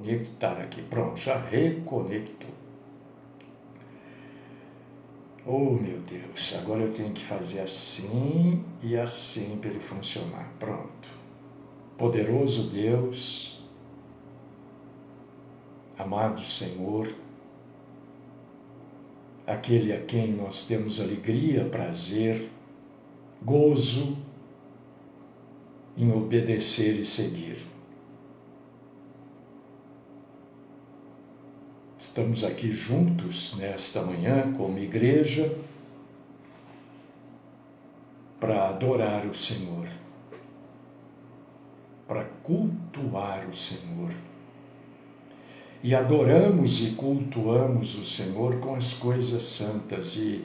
conectar aqui. Pronto, já reconectou. Oh, meu Deus, agora eu tenho que fazer assim e assim para ele funcionar. Pronto. Poderoso Deus, amado Senhor, aquele a quem nós temos alegria, prazer, gozo em obedecer e seguir. Estamos aqui juntos nesta manhã como igreja para adorar o Senhor, para cultuar o Senhor. E adoramos e cultuamos o Senhor com as coisas santas, e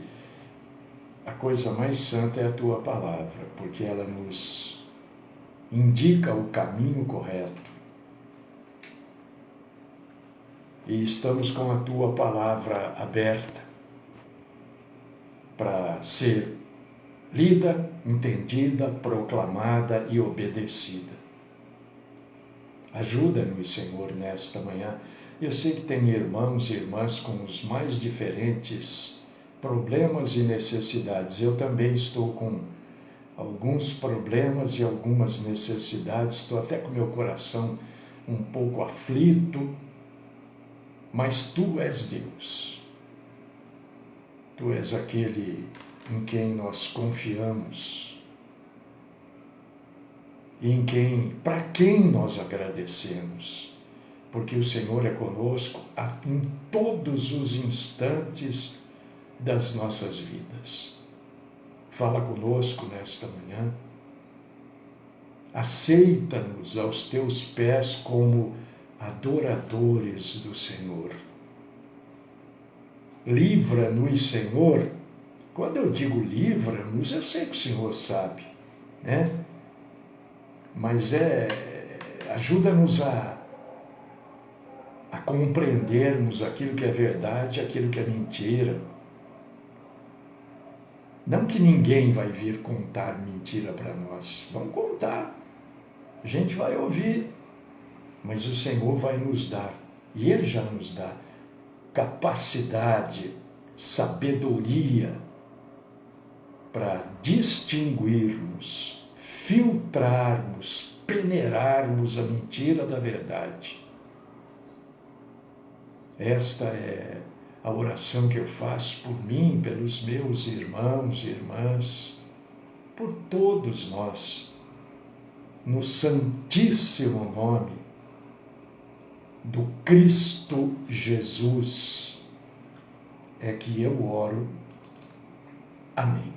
a coisa mais santa é a Tua palavra, porque ela nos indica o caminho correto. E estamos com a Tua palavra aberta para ser lida, entendida, proclamada e obedecida. Ajuda-nos, Senhor, nesta manhã. Eu sei que tem irmãos e irmãs com os mais diferentes problemas e necessidades. Eu também estou com alguns problemas e algumas necessidades. Estou até com meu coração um pouco aflito, mas Tu és Deus. Tu és aquele em quem nós confiamos e para quem nós agradecemos, porque o Senhor é conosco em todos os instantes das nossas vidas. Fala conosco nesta manhã, aceita-nos aos Teus pés como adoradores do Senhor. Livra-nos, Senhor. Quando eu digo livra-nos, eu sei que o Senhor sabe, né? Mas ajuda-nos a compreendermos aquilo que é verdade, aquilo que é mentira. Não que ninguém vai vir contar mentira para nós. Vamos contar. A gente vai ouvir. Mas o Senhor vai nos dar, e Ele já nos dá, capacidade, sabedoria para distinguirmos, filtrarmos, peneirarmos a mentira da verdade. Esta é a oração que eu faço por mim, pelos meus irmãos e irmãs, por todos nós, no santíssimo nome do Cristo Jesus, é que eu oro. Amém.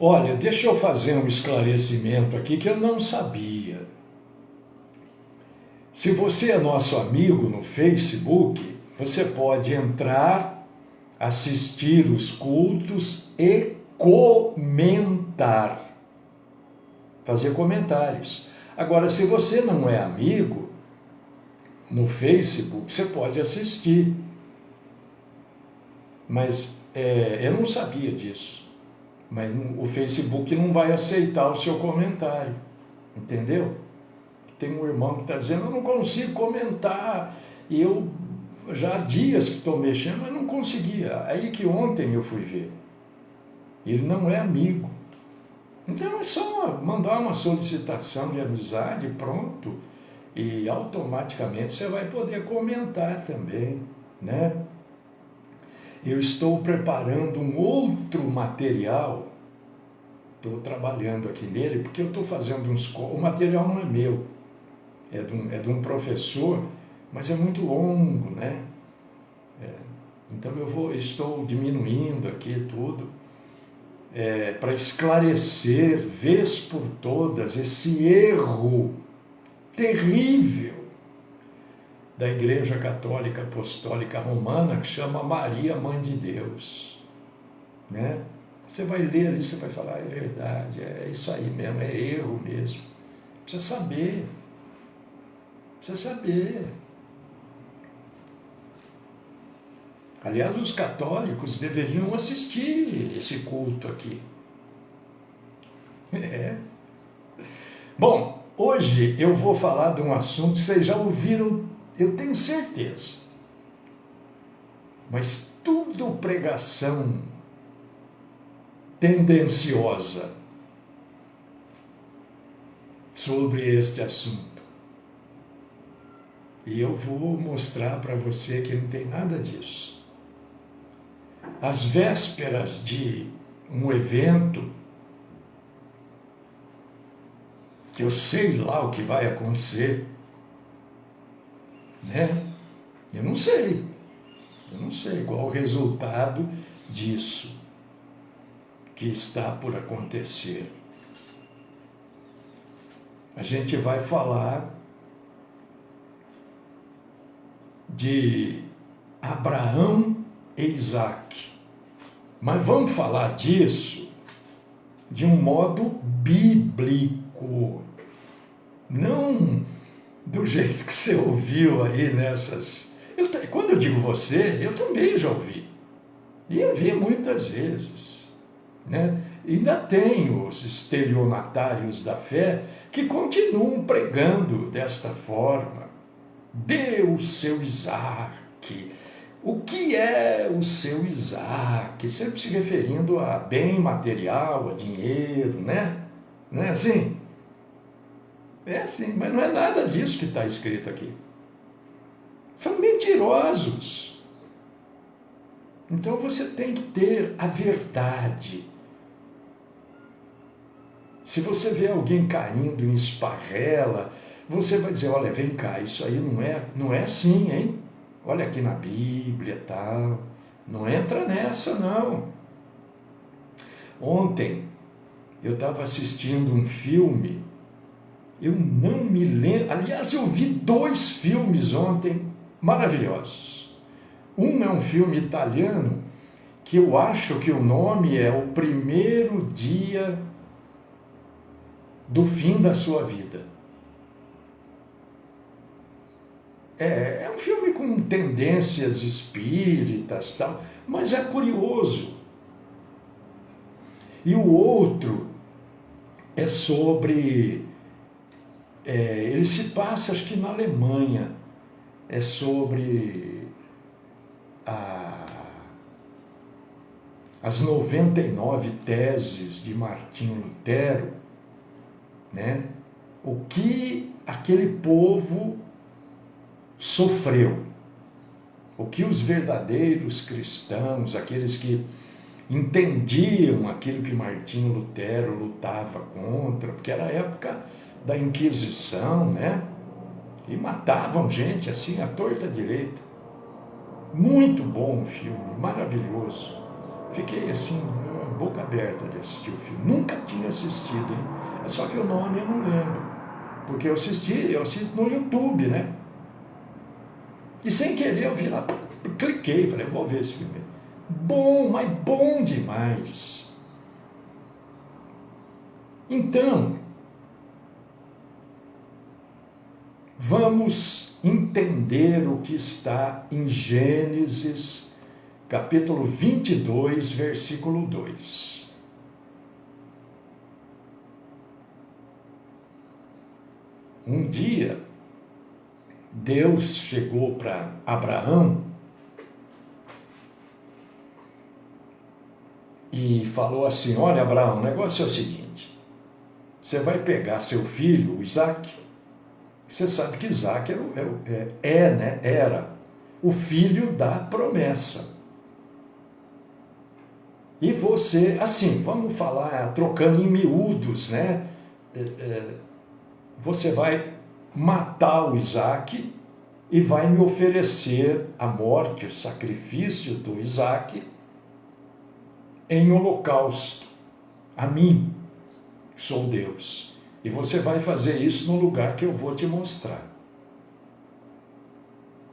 Olha, deixa eu fazer um esclarecimento aqui que eu não sabia. Se você é nosso amigo no Facebook, você pode entrar, assistir os cultos e comentar. Fazer comentários. Agora, se você não é amigo no Facebook, você pode assistir. Mas eu não sabia disso. Mas o Facebook não vai aceitar o seu comentário. Entendeu? Tem um irmão que está dizendo, eu não consigo comentar. E eu já há dias que estou mexendo, mas não conseguia. Aí que ontem eu fui ver. Ele não é amigo. Então é só mandar uma solicitação de amizade, pronto. E automaticamente você vai poder comentar também, né? Eu estou preparando um outro material, estou trabalhando aqui nele, porque eu estou fazendo o material não é meu, é de um professor, mas é muito longo, né? Então estou diminuindo aqui tudo, para esclarecer, vez por todas, esse erro terrível da Igreja Católica Apostólica Romana, que chama Maria Mãe de Deus, né? Você vai ler ali, você vai falar, é verdade, é isso aí mesmo, é erro mesmo. Precisa saber. Precisa saber. Aliás, os católicos deveriam assistir esse culto aqui. Bom, hoje eu vou falar de um assunto que vocês já ouviram, eu tenho certeza. Mas tudo pregação tendenciosa sobre este assunto. E eu vou mostrar para você que não tem nada disso. Às vésperas de um evento, que eu sei lá o que vai acontecer, né? Eu não sei qual o resultado disso que está por acontecer. A gente vai falar de Abraão e Isaac. Mas vamos falar disso de um modo bíblico. Não do jeito que você ouviu aí nessas... Quando eu digo você, eu também já ouvi. E eu vi muitas vezes, né? Ainda tem os estelionatários da fé que continuam pregando desta forma. Dê o seu Isaac. O que é o seu Isaac? Sempre se referindo a bem material, a dinheiro, né? Não é assim? É assim, mas não é nada disso que está escrito aqui. São mentirosos. Então você tem que ter a verdade. Se você vê alguém caindo em esparrela, você vai dizer, olha, vem cá, isso aí não é assim, hein? Olha aqui na Bíblia e tal. Não entra nessa, não. Ontem eu estava assistindo um filme, eu não me lembro, aliás, eu vi 2 filmes ontem maravilhosos. Um é um filme italiano que eu acho que o nome é O Primeiro Dia do Fim da Sua Vida. É um filme com tendências espíritas, tal, mas é curioso. E o outro é sobre... ele se passa, acho que na Alemanha. É sobre as 99 teses de Martinho Lutero, né? O que aquele povo sofreu, o que os verdadeiros cristãos, aqueles que entendiam aquilo que Martinho Lutero lutava contra, porque era a época da Inquisição, né? E matavam gente assim, à torta direita. Muito bom o filme, maravilhoso. Fiquei assim, boca aberta de assistir o filme. Nunca tinha assistido, hein? Só que o nome eu não lembro. Porque eu assisto no YouTube, né? E sem querer eu vi lá, cliquei, falei, vou ver esse filme. Bom, mas bom demais. Então, vamos entender o que está em Gênesis, capítulo 22, versículo 2. Um dia, Deus chegou para Abraão e falou assim, olha, Abraão, o negócio é o seguinte, você vai pegar seu filho, o Isaac. Você sabe que Isaac era o filho da promessa. E você, assim, vamos falar, trocando em miúdos, né? Você vai matar o Isaac e vai me oferecer a morte, o sacrifício do Isaac em holocausto, a mim, que sou Deus. E você vai fazer isso no lugar que eu vou te mostrar.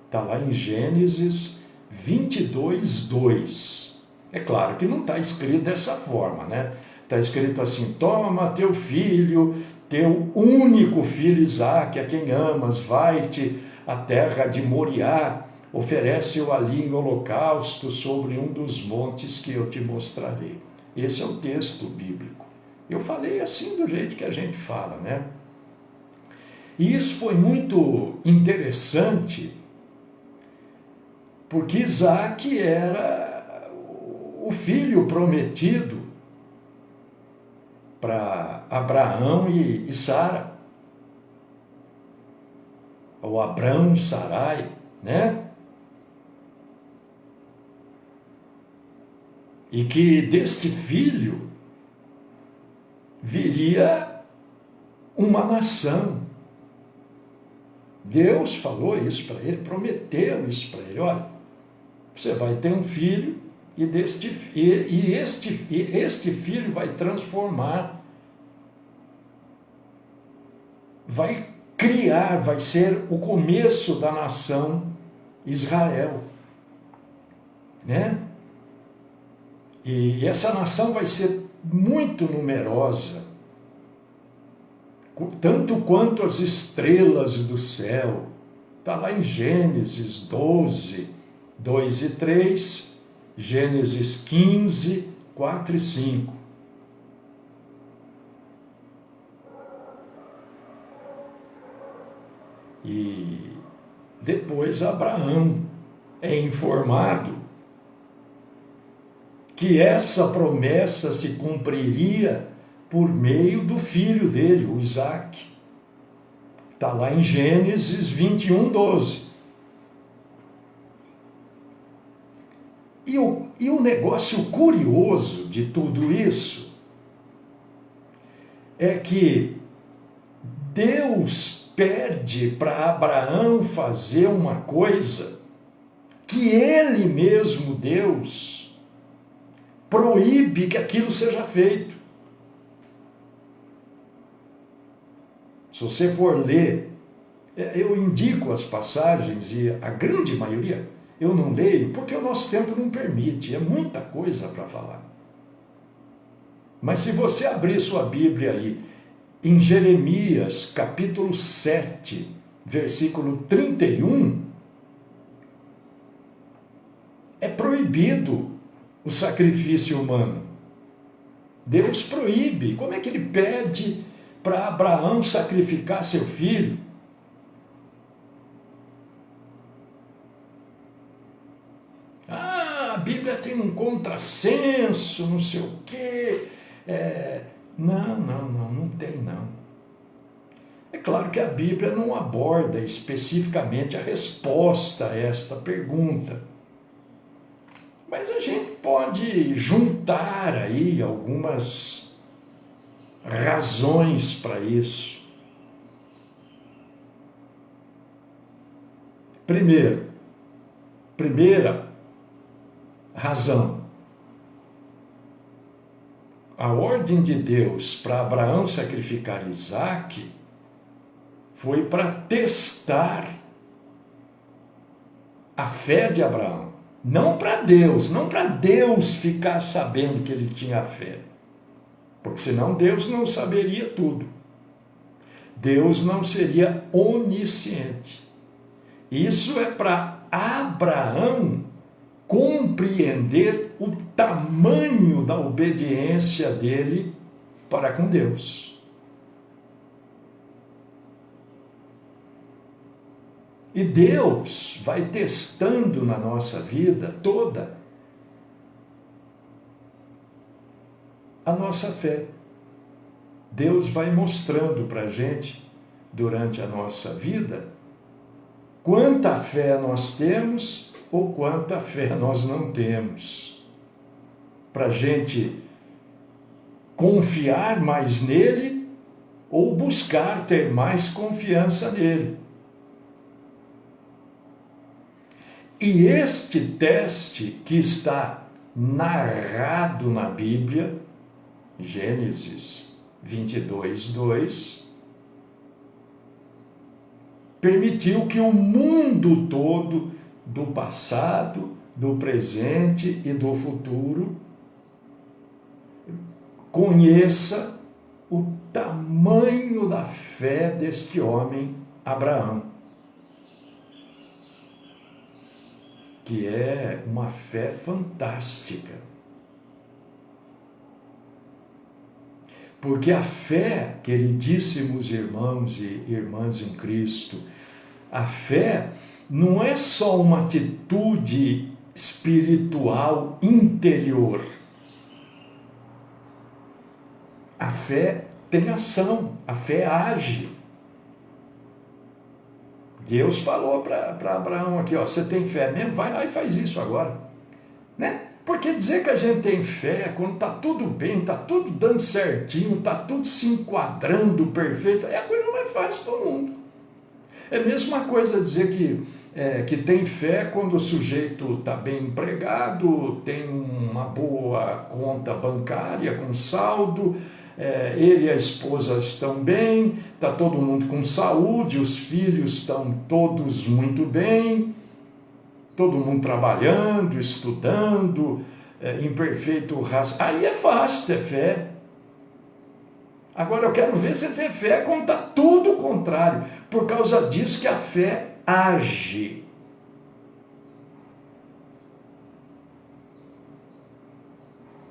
Está lá em Gênesis 22, 2. É claro que não está escrito dessa forma, né? Está escrito assim, toma teu filho, teu único filho Isaque, a quem amas, vai-te à terra de Moriá, oferece-o ali em holocausto sobre um dos montes que eu te mostrarei. Esse é o texto bíblico. Eu falei assim do jeito que a gente fala, né? E isso foi muito interessante, porque Isaque era o filho prometido para Abraão e Sara, ou Abrão, Sarai, né? E que deste filho viria uma nação. Deus falou isso para ele, prometeu isso para ele. Olha, você vai ter um filho e este filho vai transformar, vai criar, vai ser o começo da nação Israel, né? E essa nação vai ser muito numerosa, tanto quanto as estrelas do céu. Está lá em Gênesis 12, 2 e 3, Gênesis 15, 4 e 5. E depois Abraão é informado que essa promessa se cumpriria por meio do filho dele, o Isaque. Está lá em Gênesis 21, 12. E o negócio curioso de tudo isso é que Deus pede para Abraão fazer uma coisa que ele mesmo, Deus, proíbe que aquilo seja feito. Se você for ler, eu indico as passagens e a grande maioria eu não leio porque o nosso tempo não permite, é muita coisa para falar. Mas se você abrir sua Bíblia aí, em Jeremias capítulo 7, versículo 31, é proibido o sacrifício humano. Deus proíbe. Como é que ele pede para Abraão sacrificar seu filho? Ah, a Bíblia tem um contrassenso, não sei o quê. Não tem não. É claro que a Bíblia não aborda especificamente a resposta a esta pergunta. Mas a gente pode juntar aí algumas razões para isso. Primeira razão. A ordem de Deus para Abraão sacrificar Isaque foi para testar a fé de Abraão. Não para Deus ficar sabendo que ele tinha fé. Porque senão Deus não saberia tudo. Deus não seria onisciente. Isso é para Abraão compreender o tamanho da obediência dele para com Deus. E Deus vai testando na nossa vida toda a nossa fé. Deus vai mostrando para a gente, durante a nossa vida, quanta fé nós temos ou quanta fé nós não temos. Para a gente confiar mais nele ou buscar ter mais confiança nele. E este teste que está narrado na Bíblia, Gênesis 22, 2, permitiu que o mundo todo, do passado, do presente e do futuro, conheça o tamanho da fé deste homem, Abraão, que é uma fé fantástica. Porque a fé, queridíssimos irmãos e irmãs em Cristo, a fé não é só uma atitude espiritual interior. A fé tem ação, a fé age. Deus falou para Abraão aqui, ó, você tem fé mesmo? Vai lá e faz isso agora. Né? Porque dizer que a gente tem fé quando está tudo bem, está tudo dando certinho, está tudo se enquadrando perfeito, é a coisa mais fácil do mundo. É a mesma coisa dizer que tem fé quando o sujeito está bem empregado, tem uma boa conta bancária com saldo, ele e a esposa estão bem, está todo mundo com saúde, os filhos estão todos muito bem, todo mundo trabalhando, estudando, em perfeito raciocínio. Aí é fácil ter fé. Agora eu quero ver você ter fé quando está tudo o contrário. Por causa disso que a fé age.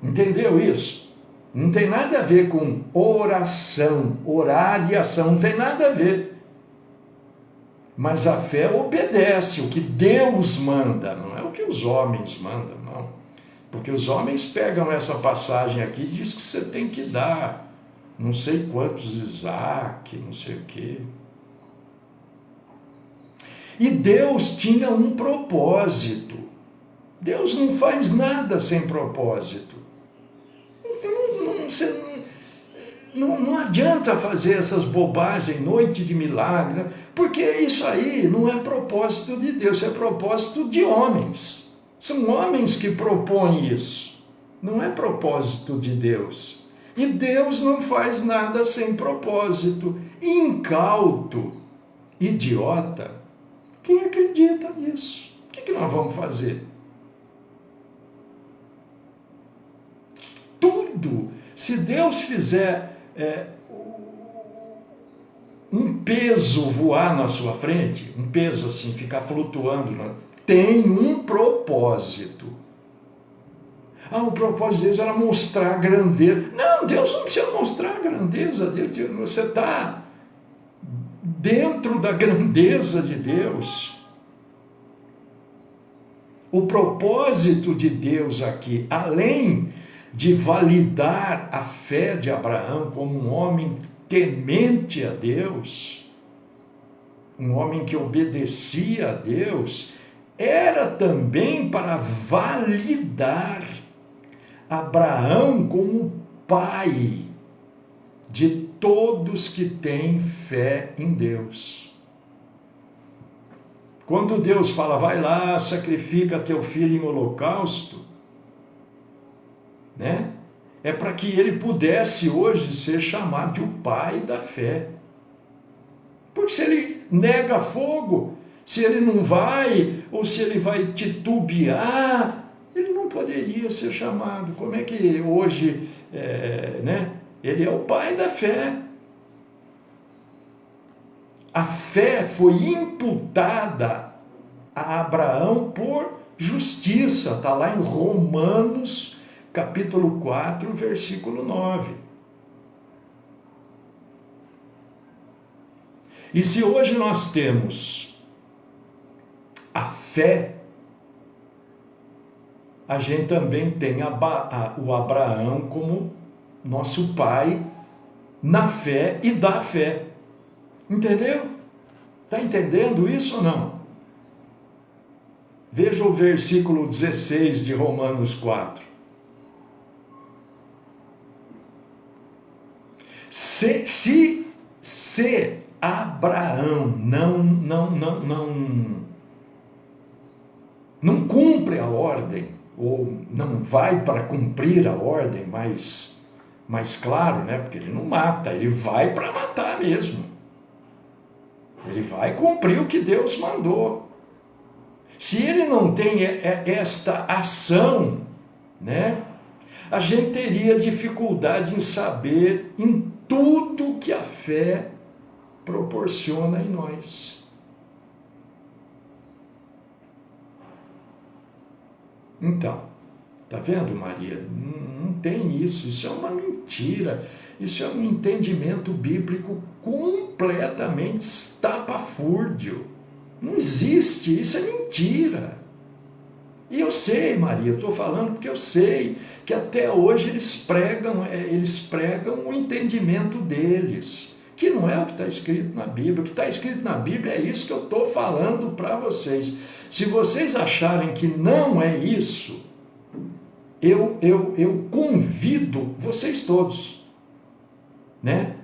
Entendeu isso? Não tem nada a ver com oração, orar e ação, não tem nada a ver. Mas a fé obedece o que Deus manda, não é o que os homens mandam, não. Porque os homens pegam essa passagem aqui e diz que você tem que dar não sei quantos Isaac, não sei o quê. E Deus tinha um propósito. Deus não faz nada sem propósito. Não adianta fazer essas bobagens, noite de milagre, né? Porque isso aí não é propósito de Deus, é propósito de homens. São homens que propõem isso, não é propósito de Deus. E Deus não faz nada sem propósito. Incauto, idiota, quem acredita nisso? O que nós vamos fazer? Tudo, se Deus fizer um peso voar na sua frente, um peso assim, ficar flutuando, tem um propósito. O propósito de Deus era mostrar a grandeza. Não, Deus não precisa mostrar a grandeza dele. Você está dentro da grandeza de Deus. O propósito de Deus aqui, além de validar a fé de Abraão como um homem temente a Deus, um homem que obedecia a Deus, era também para validar Abraão como pai de todos que têm fé em Deus. Quando Deus fala, vai lá, sacrifica teu filho em holocausto, né? É para que ele pudesse hoje ser chamado de o pai da fé. Porque se ele nega fogo, se ele não vai, ou se ele vai titubear, ele não poderia ser chamado. Como é que hoje, né? Ele é o pai da fé. A fé foi imputada a Abraão por justiça. Está lá em Romanos, capítulo 4, versículo 9. E se hoje nós temos a fé, a gente também tem o Abraão como nosso pai na fé e da fé. Entendeu? Está entendendo isso ou não? Veja o versículo 16 de Romanos 4. Se Abraão não cumpre a ordem, ou não vai para cumprir a ordem, mais claro, né? Porque ele não mata, ele vai para matar mesmo. Ele vai cumprir o que Deus mandou. Se ele não tem esta ação, né? A gente teria dificuldade em saber tudo que a fé proporciona em nós. Então, tá vendo, Maria? Não tem isso. Isso é uma mentira. Isso é um entendimento bíblico completamente estapafúrdio. Não existe. Isso é mentira. E eu sei, Maria, estou falando porque eu sei que até hoje eles pregam o entendimento deles, que não é o que está escrito na Bíblia. O que está escrito na Bíblia é isso que eu estou falando para vocês. Se vocês acharem que não é isso, eu convido vocês todos, né,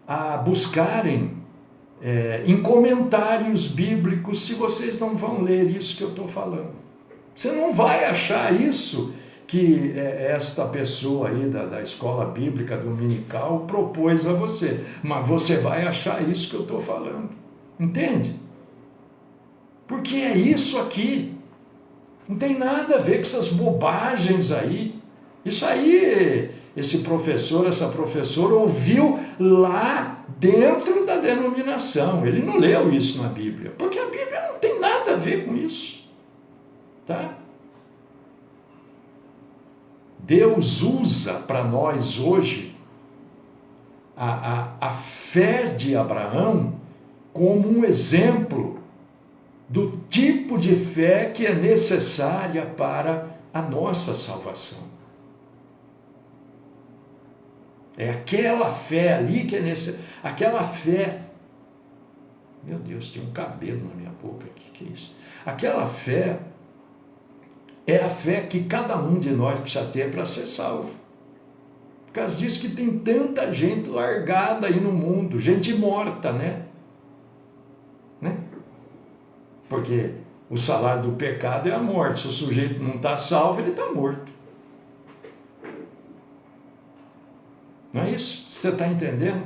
a buscarem em comentários bíblicos, se vocês não vão ler isso que eu estou falando. Você não vai achar isso que esta pessoa aí da escola bíblica dominical propôs a você, mas você vai achar isso que eu estou falando. Entende? Porque é isso aqui. Não tem nada a ver com essas bobagens aí. Isso aí, esse professor, essa professora ouviu lá dentro da denominação. Ele não leu isso na Bíblia, porque a Bíblia não tem nada a ver com isso. Tá? Deus usa para nós hoje a fé de Abraão como um exemplo do tipo de fé que é necessária para a nossa salvação. É aquela fé ali que é necessária, aquela fé. Meu Deus, tem um cabelo na minha boca aqui, que é isso? Aquela fé é a fé que cada um de nós precisa ter para ser salvo. Por causa disso que tem tanta gente largada aí no mundo, gente morta, né? Porque o salário do pecado é a morte. Se o sujeito não está salvo, ele está morto. Não é isso? Você está entendendo?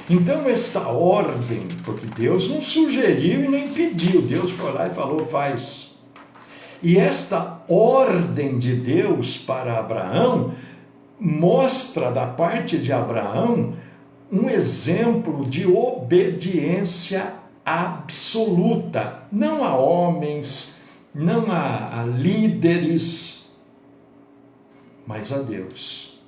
Então, esta ordem, porque Deus não sugeriu e nem pediu, Deus foi lá e falou, faz. E esta ordem de Deus para Abraão mostra da parte de Abraão um exemplo de obediência absoluta, não a homens, não a líderes, mas a Deus.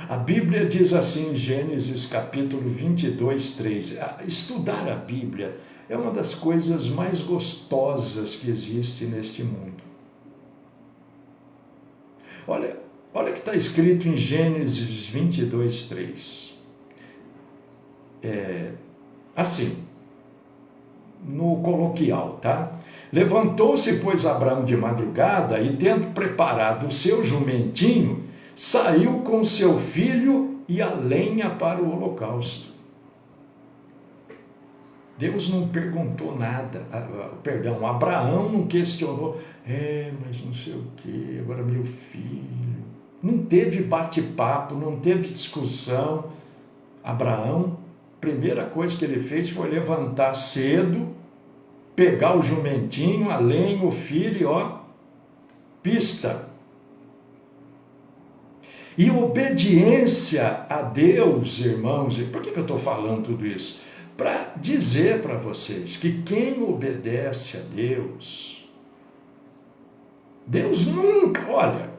A Bíblia diz assim em Gênesis capítulo 22, 3, estudar a Bíblia é uma das coisas mais gostosas que existe neste mundo. Olha o que está escrito em Gênesis 22, 3. Assim, no coloquial, tá? Levantou-se, pois, Abraão de madrugada e, tendo preparado o seu jumentinho, saiu com seu filho e a lenha para o holocausto. Deus não perguntou nada, Abraão não questionou, mas não sei o que, agora meu filho. Não teve bate-papo, não teve discussão. Abraão, primeira coisa que ele fez foi levantar cedo, pegar o jumentinho, a lenha, o filho, pista. E obediência a Deus, irmãos, e por que eu estou falando tudo isso? Para dizer para vocês que quem obedece a Deus, Deus nunca, olha,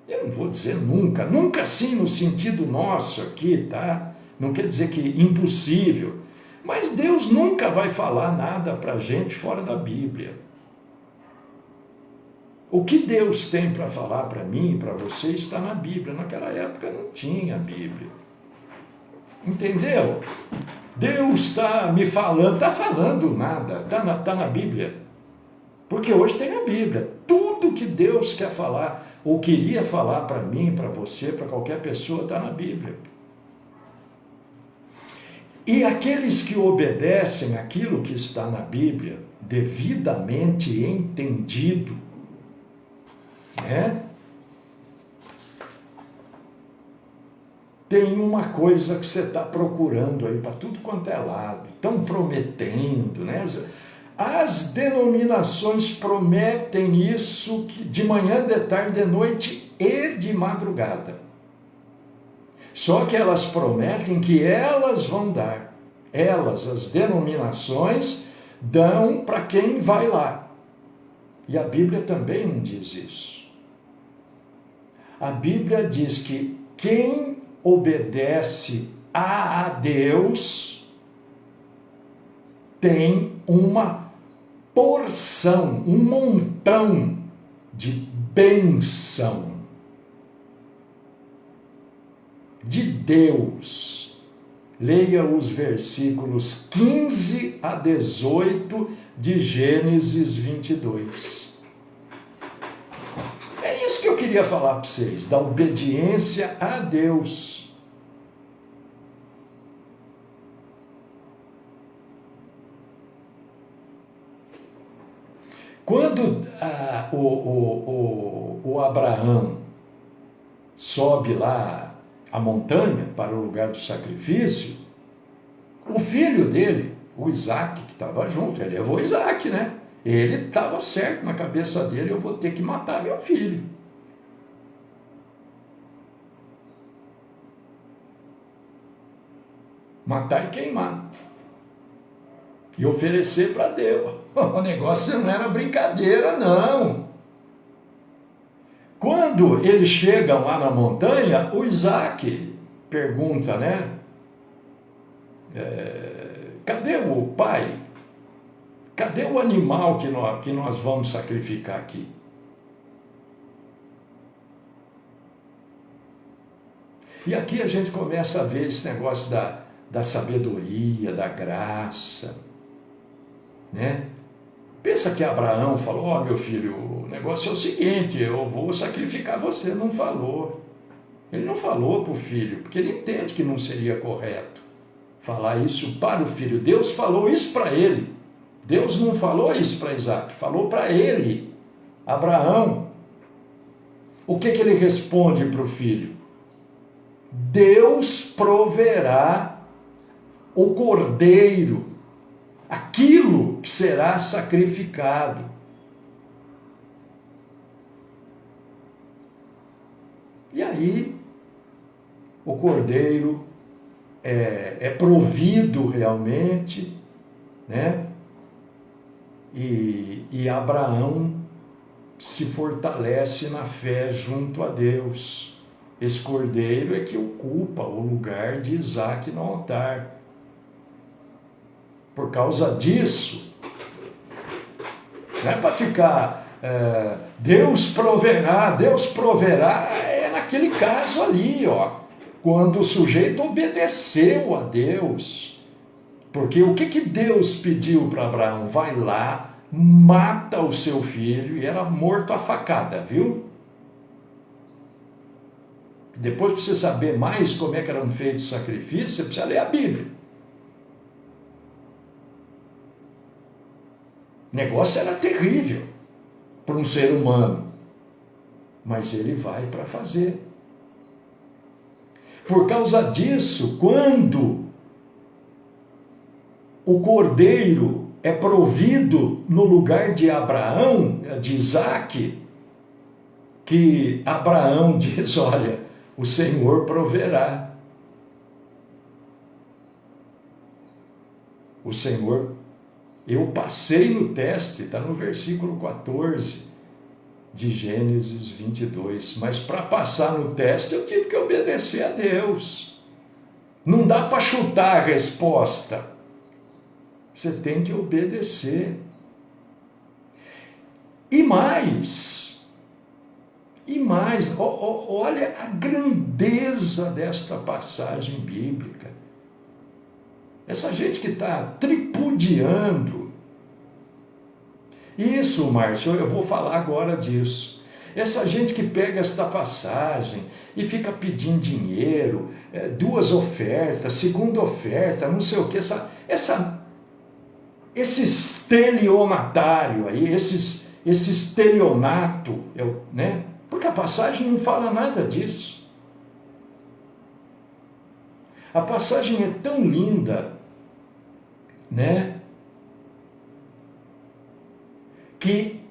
eu não vou dizer nunca, nunca sim no sentido nosso aqui, tá? Não quer dizer que impossível, mas Deus nunca vai falar nada para a gente fora da Bíblia. O que Deus tem para falar para mim e para você está na Bíblia. Naquela época não tinha Bíblia. Entendeu? Deus está me falando, está falando nada, está na Bíblia. Porque hoje tem a Bíblia. Tudo que Deus quer falar, ou queria falar para mim, para você, para qualquer pessoa, está na Bíblia. E aqueles que obedecem aquilo que está na Bíblia, devidamente entendido, tem uma coisa que você está procurando aí para tudo quanto é lado, estão prometendo, as denominações prometem isso de manhã, de tarde, de noite e de madrugada. Só que elas prometem que elas vão dar. Elas, as denominações, dão para quem vai lá. E a Bíblia também não diz isso. A Bíblia diz que quem obedece a Deus tem uma porção, um montão de bênção de Deus. Leia os versículos 15 a 18 de Gênesis 22. É isso que eu queria falar para vocês, da obediência a Deus. Quando o Abraão sobe lá a montanha para o lugar do sacrifício, o filho dele, o Isaac, que estava junto, ele levou Isaac, né? Ele estava certo na cabeça dele, eu vou ter que matar meu filho. Matar e queimar. E oferecer para Deus. O negócio não era brincadeira, não. Quando eles chegam lá na montanha, o Isaac pergunta, né? Cadê o pai? Cadê o animal que nós vamos sacrificar aqui? E aqui a gente começa a ver esse negócio da sabedoria, da graça, né? Pensa que Abraão falou, ó, meu filho, o negócio é o seguinte, eu vou sacrificar você. Não falou. Ele não falou para o filho, porque ele entende que não seria correto falar isso para o filho. Deus falou isso para ele. Deus não falou isso para Isaac, falou para ele, Abraão. O que ele responde para o filho? Deus proverá o cordeiro, aquilo que será sacrificado. E aí, o cordeiro é provido realmente, né? E Abraão se fortalece na fé junto a Deus. Esse cordeiro é que ocupa o lugar de Isaac no altar. Por causa disso, não é para ficar Deus proverá, é naquele caso ali, ó, quando o sujeito obedeceu a Deus. Porque o que Deus pediu para Abraão? Vai lá, mata o seu filho, e era morto a facada, viu? Depois, para você saber mais como é que eram feitos os sacrifícios, você precisa ler a Bíblia. O negócio era terrível para um ser humano, mas ele vai para fazer. Por causa disso, quando o cordeiro é provido no lugar de Abraão, de Isaac, que Abraão diz, olha, o Senhor proverá. O Senhor, eu passei no teste, está no versículo 14 de Gênesis 22, mas para passar no teste eu tive que obedecer a Deus. Não dá para chutar a resposta. Você tem que obedecer. E mais, olha a grandeza desta passagem bíblica. Essa gente que está tripudiando. Isso, Márcio, eu vou falar agora disso. Essa gente que pega esta passagem e fica pedindo dinheiro, duas ofertas, segunda oferta, não sei o que, esse estelionatário aí, esse estelionato, né? Porque a passagem não fala nada disso. A passagem é tão linda, né? que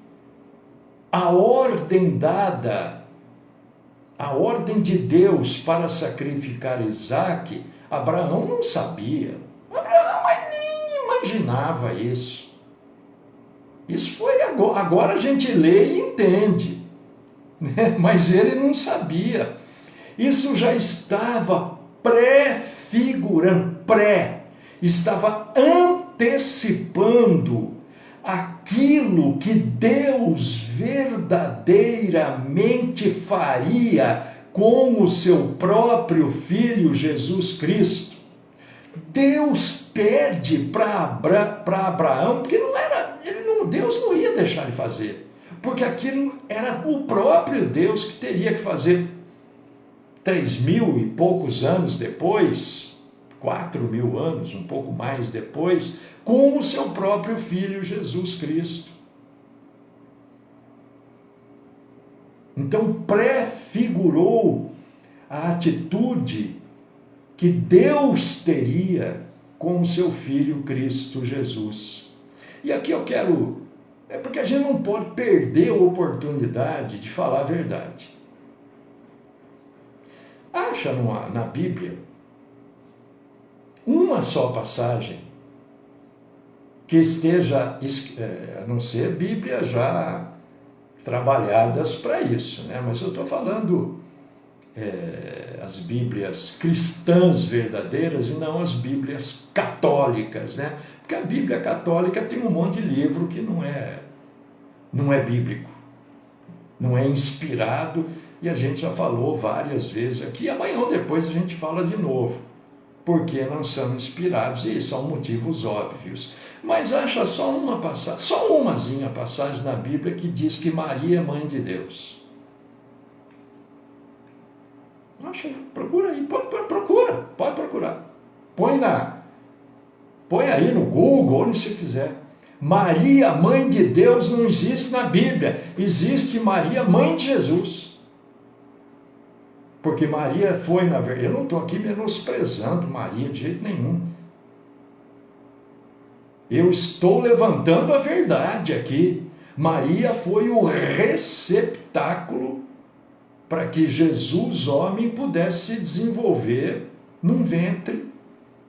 a ordem dada, a ordem de Deus para sacrificar Isaque, Abraão não sabia. Abraão nem imaginava isso. Isso foi agora a gente lê e entende, né? Mas ele não sabia. Isso já estava estava antecipando aquilo que Deus verdadeiramente faria com o seu próprio Filho Jesus Cristo. Deus pede para Abraão, porque Deus não ia deixar ele fazer, porque aquilo era o próprio Deus que teria que fazer 3.000 e poucos anos depois, 4.000 anos, um pouco mais depois, com o seu próprio Filho Jesus Cristo. Então prefigurou a atitude que Deus teria com o seu Filho Cristo Jesus. E aqui eu quero, porque a gente não pode perder a oportunidade de falar a verdade. Acha na Bíblia uma só passagem que esteja, a não ser Bíblia já trabalhadas para isso, né? Mas eu estou falando as Bíblias cristãs verdadeiras e não as Bíblias católicas, né? Porque a Bíblia católica tem um monte de livro que não é bíblico, não é inspirado, e a gente já falou várias vezes aqui, amanhã ou depois a gente fala de novo, porque não são inspirados, e são motivos óbvios. Mas acha só uma passagem, só umazinha passagem na Bíblia que diz que Maria é mãe de Deus. Acha, procura aí, pode procurar. Põe aí no Google, onde você quiser. Maria, mãe de Deus, não existe na Bíblia. Existe Maria, mãe de Jesus. Porque Maria foi, na verdade, eu não estou aqui menosprezando Maria de jeito nenhum. Eu estou levantando a verdade aqui. Maria foi o receptáculo para que Jesus, homem, pudesse se desenvolver num ventre,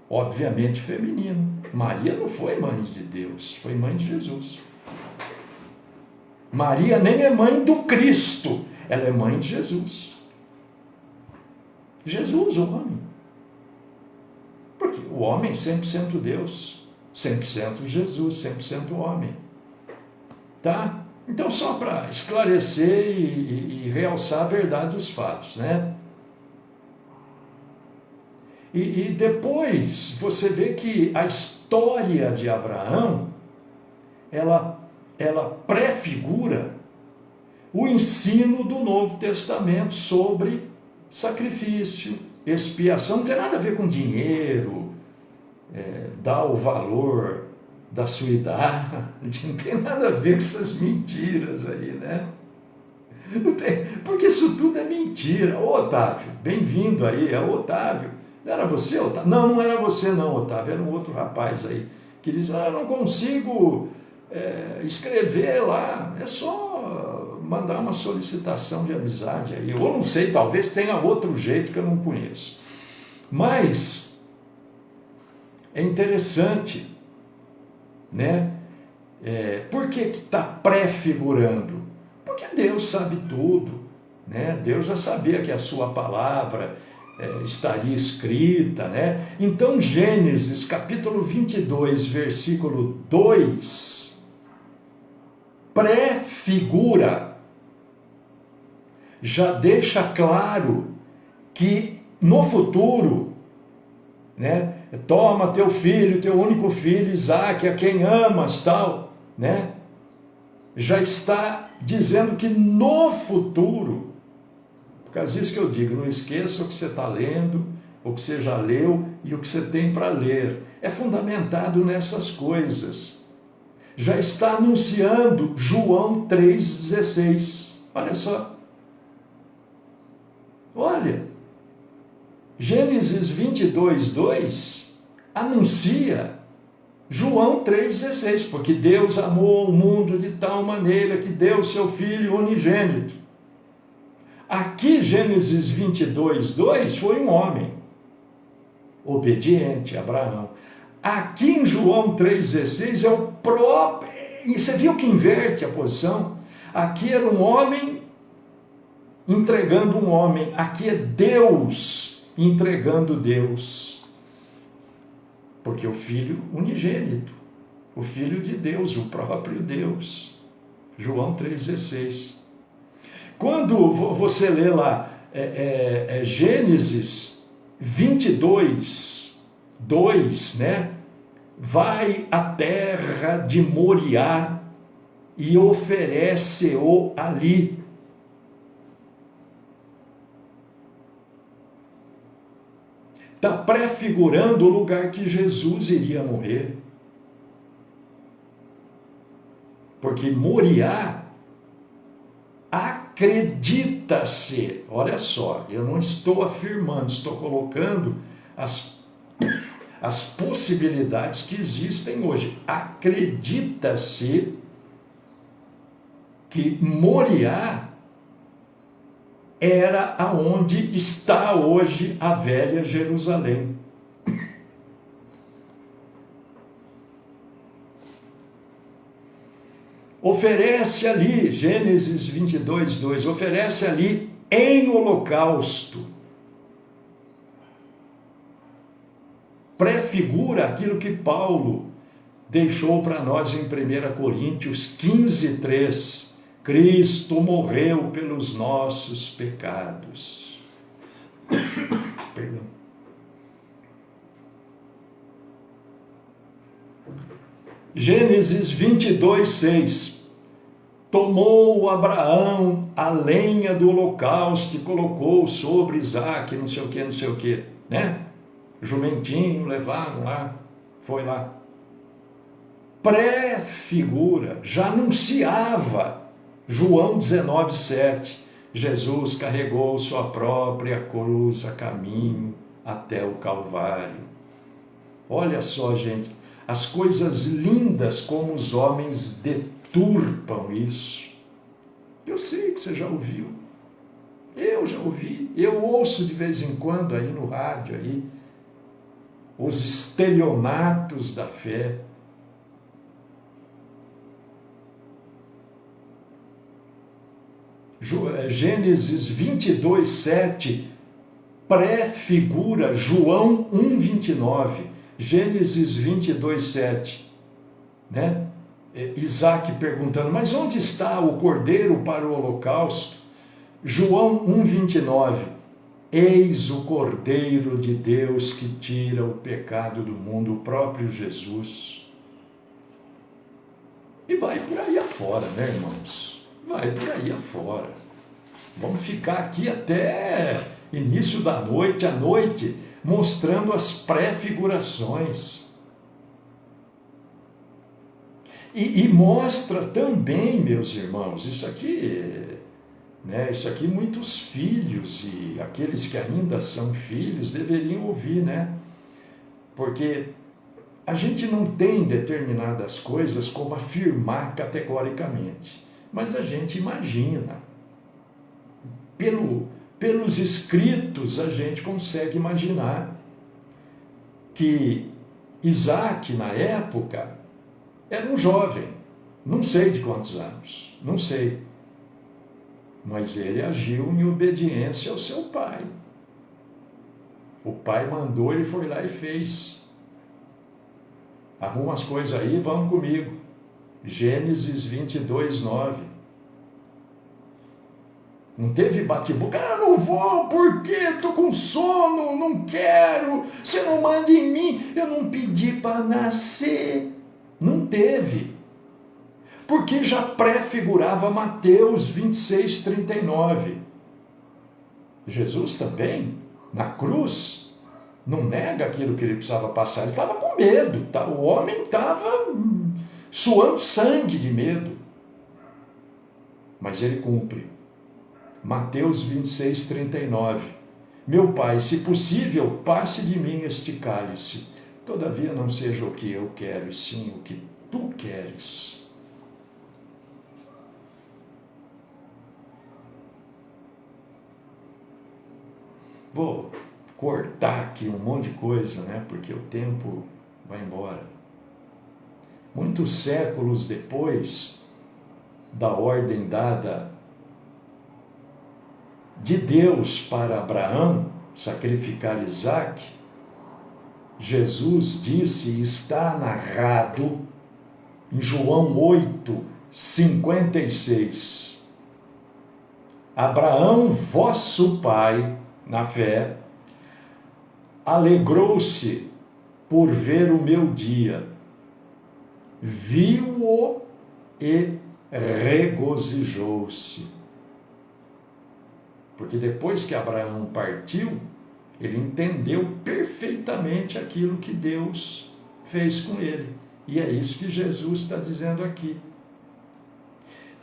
obviamente feminino. Maria não foi mãe de Deus, foi mãe de Jesus. Maria nem é mãe do Cristo, ela é mãe de Jesus. Jesus, o homem. Porque o homem é 100% Deus, 100% Jesus, 100% homem. Tá? Então, só para esclarecer e realçar a verdade dos fatos, né? E depois você vê que a história de Abraão, ela prefigura o ensino do Novo Testamento sobre sacrifício, expiação. Não tem nada a ver com dinheiro, dar o valor da sua idade, não tem nada a ver com essas mentiras aí, né? Não tem, porque isso tudo é mentira. Ô Otávio, bem-vindo aí, é o Otávio. Não era você, Otávio? Não era você não, Otávio, era um outro rapaz aí, que diz, eu não consigo escrever lá, é só mandar uma solicitação de amizade aí. Eu não sei, talvez tenha outro jeito que eu não conheço. Mas é interessante, né? Por que está prefigurando? Porque Deus sabe tudo, né? Deus já sabia que a sua palavra estaria escrita, né? Então Gênesis capítulo 22, versículo 2, prefigura, já deixa claro que no futuro, né? Toma teu filho, teu único filho, Isaque, a quem amas, tal, né? Já está dizendo que no futuro, por causa disso que eu digo, não esqueça o que você está lendo, o que você já leu e o que você tem para ler. É fundamentado nessas coisas. Já está anunciando João 3,16. Olha só. Olha. Gênesis 22, 2 anuncia João 3,16, porque Deus amou o mundo de tal maneira que deu seu Filho unigênito. Aqui, Gênesis 22:2, foi um homem obediente, Abraão. Aqui em João 3,16 é o próprio, e você viu que inverte a posição? Aqui era um homem entregando um homem, aqui é Deus entregando Deus. Porque o Filho unigênito, o Filho de Deus, o próprio Deus. João 3,16. Quando você lê lá Gênesis 22:2, né? Vai à terra de Moriá e oferece-o ali. Está prefigurando o lugar que Jesus iria morrer. Porque Moriá, acredita-se, olha só, eu não estou afirmando, estou colocando as possibilidades que existem hoje. Acredita-se que Moriá era aonde está hoje a velha Jerusalém. Oferece ali, Gênesis 22:2, oferece ali em holocausto. Prefigura aquilo que Paulo deixou para nós em 1 Coríntios 15:3. Cristo morreu pelos nossos pecados. Perdão. Gênesis 22:6. Tomou Abraão a lenha do holocausto e colocou sobre Isaque, não sei o que, né? Jumentinho, levaram lá, foi lá. Prefigura, já anunciava, João 19:7, Jesus carregou sua própria cruz a caminho até o Calvário. Olha só, gente, as coisas lindas como os homens deturpam isso. Eu sei que você já ouviu, eu já ouvi, eu ouço de vez em quando aí no rádio, aí, os estelionatos da fé. Gênesis 22:7 prefigura João 1:29. Gênesis 22:7, né? Isaque perguntando, mas onde está o cordeiro para o holocausto? João 1:29, eis o cordeiro de Deus que tira o pecado do mundo, o próprio Jesus. E vai por aí afora, né, irmãos? Vai por aí afora. Vamos ficar aqui até início da noite, à noite, mostrando as prefigurações. E mostra também, meus irmãos, isso aqui, né, muitos filhos e aqueles que ainda são filhos deveriam ouvir, né? Porque a gente não tem determinadas coisas como afirmar categoricamente, mas a gente imagina. Pelos escritos a gente consegue imaginar que Isaque, na época, era um jovem, não sei de quantos anos, não sei. Mas ele agiu em obediência ao seu pai. O pai mandou, ele foi lá e fez. Arruma as coisas aí, vamos comigo. Gênesis 22:9. Não teve bate-boca, não vou, por quê? Estou com sono, não quero, você não manda em mim, eu não pedi para nascer. Não teve. Porque já prefigurava Mateus 26:39. Jesus também, na cruz, não nega aquilo que ele precisava passar, ele estava com medo, o homem estava suando sangue de medo. Mas ele cumpre. Mateus 26:39. Meu Pai, se possível, passe de mim este cálice. Todavia não seja o que eu quero, e sim o que tu queres. Vou cortar aqui um monte de coisa, né? Porque o tempo vai embora. Muitos séculos depois da ordem dada de Deus para Abraão sacrificar Isaque, Jesus disse, está narrado em João 8:56. Abraão, vosso pai, na fé, alegrou-se por ver o meu dia, viu-o e regozijou-se. Porque depois que Abraão partiu, ele entendeu perfeitamente aquilo que Deus fez com ele. E é isso que Jesus está dizendo aqui.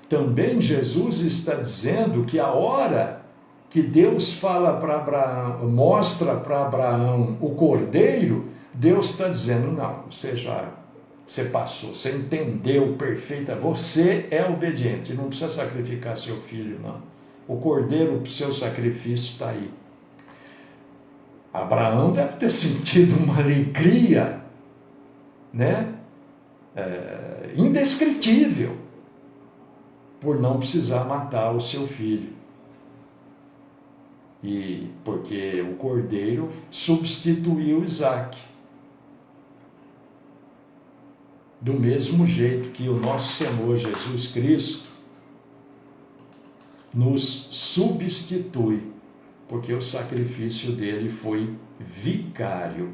Também Jesus está dizendo que a hora que Deus fala para Abraão, mostra para Abraão o cordeiro, Deus está dizendo, não, você passou, você entendeu perfeitamente, você é obediente, não precisa sacrificar seu filho, não. O cordeiro para o seu sacrifício está aí. Abraão deve ter sentido uma alegria, né? Indescritível, por não precisar matar o seu filho. E porque o cordeiro substituiu Isaque. Do mesmo jeito que o nosso Senhor Jesus Cristo nos substitui, porque o sacrifício dele foi vicário.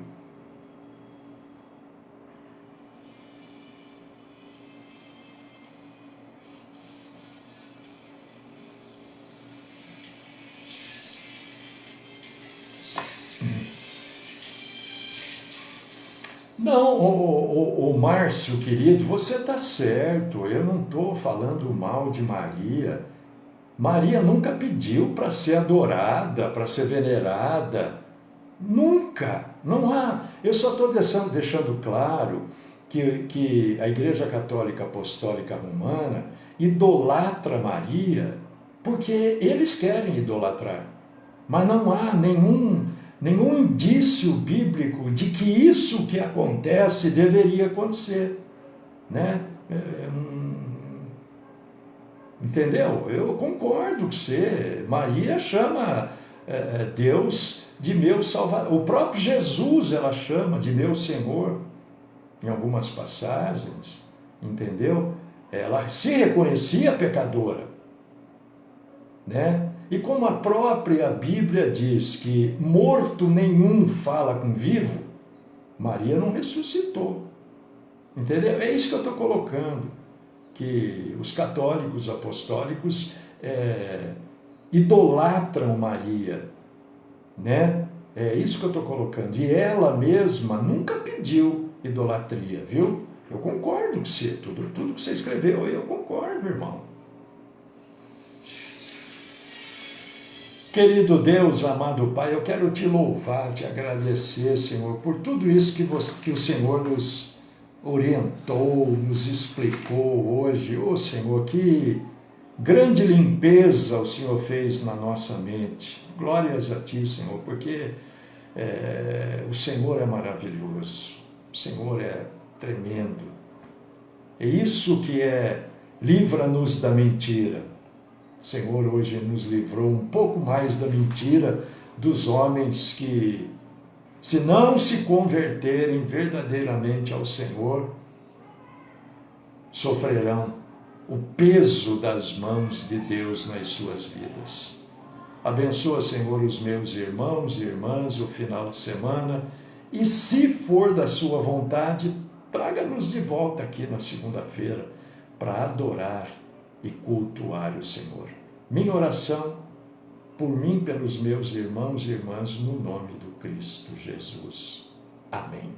Não, o Márcio, querido, você está certo, eu não estou falando mal de Maria. Maria nunca pediu para ser adorada, para ser venerada. Nunca, não há. Eu só estou deixando claro que a Igreja Católica Apostólica Romana idolatra Maria porque eles querem idolatrar. Mas não há nenhum indício bíblico de que isso que acontece deveria acontecer, né? Entendeu? Eu concordo com você. Maria chama Deus de meu Salvador. O próprio Jesus ela chama de meu Senhor em algumas passagens, entendeu? Ela se reconhecia pecadora, né? E como a própria Bíblia diz que morto nenhum fala com vivo, Maria não ressuscitou. Entendeu? É isso que eu estou colocando. Que os católicos apostólicos idolatram Maria. Né? É isso que eu estou colocando. E ela mesma nunca pediu idolatria, viu? Eu concordo com você. Tudo que você escreveu, eu concordo, irmão. Querido Deus, amado Pai, eu quero te louvar, te agradecer, Senhor, por tudo isso que o Senhor nos orientou, nos explicou hoje. Ô Senhor, que grande limpeza o Senhor fez na nossa mente. Glórias a Ti, Senhor, porque o Senhor é maravilhoso, o Senhor é tremendo. É isso que livra-nos da mentira. Senhor, hoje nos livrou um pouco mais da mentira dos homens que, se não se converterem verdadeiramente ao Senhor, sofrerão o peso das mãos de Deus nas suas vidas. Abençoa, Senhor, os meus irmãos e irmãs, o final de semana, e se for da sua vontade, traga-nos de volta aqui na segunda-feira para adorar e cultuar o Senhor. Minha oração por mim, pelos meus irmãos e irmãs, no nome do Cristo Jesus. Amém.